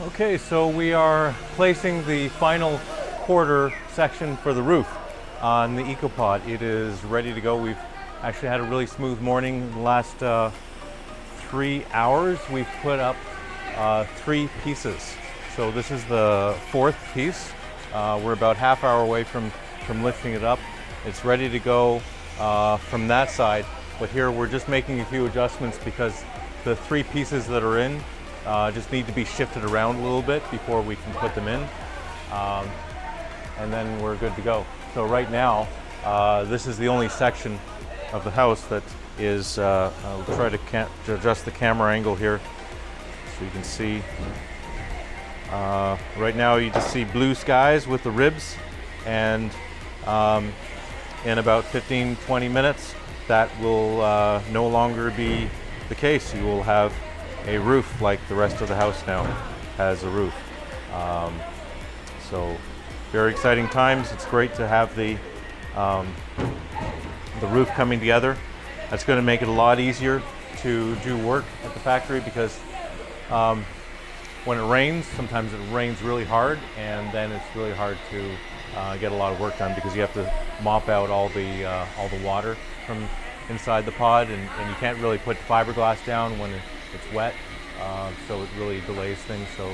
Okay, so we are placing the final quarter section for the roof on the EcoPod. It is ready to go. We've actually had a really smooth morning. The last 3 hours we've put up 3 pieces. So this is the 4th piece. We're about half hour away from lifting it up. It's ready to go from that side, but here we're just making a few adjustments because the 3 pieces that are in just need to be shifted around a little bit before we can put them in, and then we're good to go. So right now, this is the only section of the house that is, I'll try to adjust the camera angle here so you can see. Right now you just see blue skies with the ribs, and in about 15-20 minutes that will no longer be the case. You will have a roof like the rest of the house now has a roof. So very exciting times. It's great to have the roof coming together. That's going to make it a lot easier to do work at the factory because when it rains, sometimes it rains really hard, and then it's really hard to get a lot of work done because you have to mop out all the water from inside the pod, and you can't really put fiberglass down when it's wet, so it really delays things. So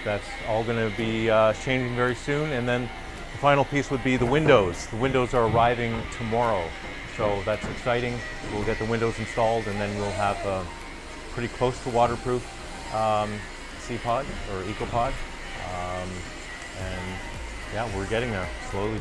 that's all going to be changing very soon. And then the final piece would be the windows. The windows are arriving tomorrow, so that's exciting. We'll get the windows installed, and then we'll have a pretty close to waterproof C-pod or EcoPod, and yeah, we're getting there slowly.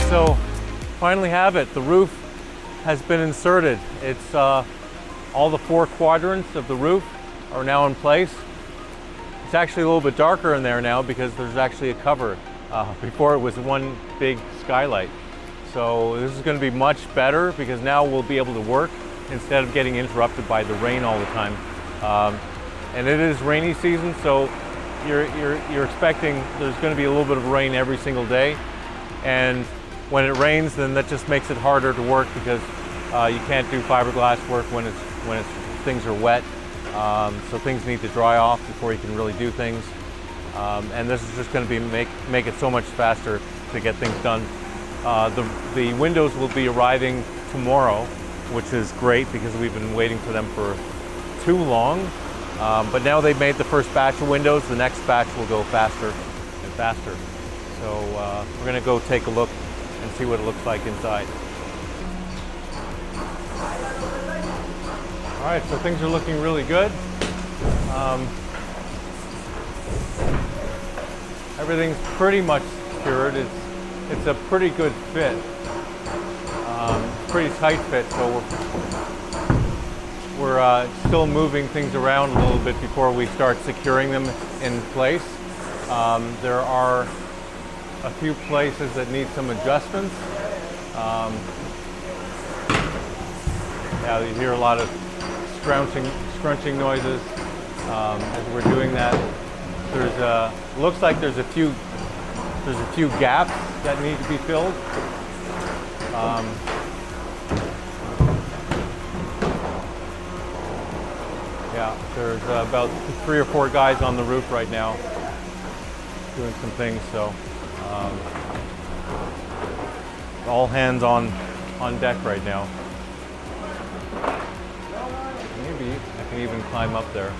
So finally have it. The roof has been inserted. It's all the 4 quadrants of the roof are now in place. It's actually a little bit darker in there now because there's actually a cover. Before it was one big skylight. So this is going to be much better because now we'll be able to work instead of getting interrupted by the rain all the time. And it is rainy season, so you're expecting there's going to be a little bit of rain every single day. And when it rains, then that just makes it harder to work because you can't do fiberglass work when things are wet. So things need to dry off before you can really do things. And this is just going to be make it so much faster to get things done. The windows will be arriving tomorrow, which is great because we've been waiting for them for too long. But now they've made the first batch of windows. The next batch will go faster and faster. So we're going to go take a look and see what it looks like inside. All right, so things are looking really good. Everything's pretty much secured. It's a pretty good fit. Pretty tight fit, so we're still moving things around a little bit before we start securing them in place. There are a few places that need some adjustments. Yeah, you hear a lot of scrunching noises as we're doing that. Looks like there's a few gaps that need to be filled. Yeah, there's about 3 or 4 guys on the roof right now doing some things. So. All hands on deck right now. Maybe I can even climb up there.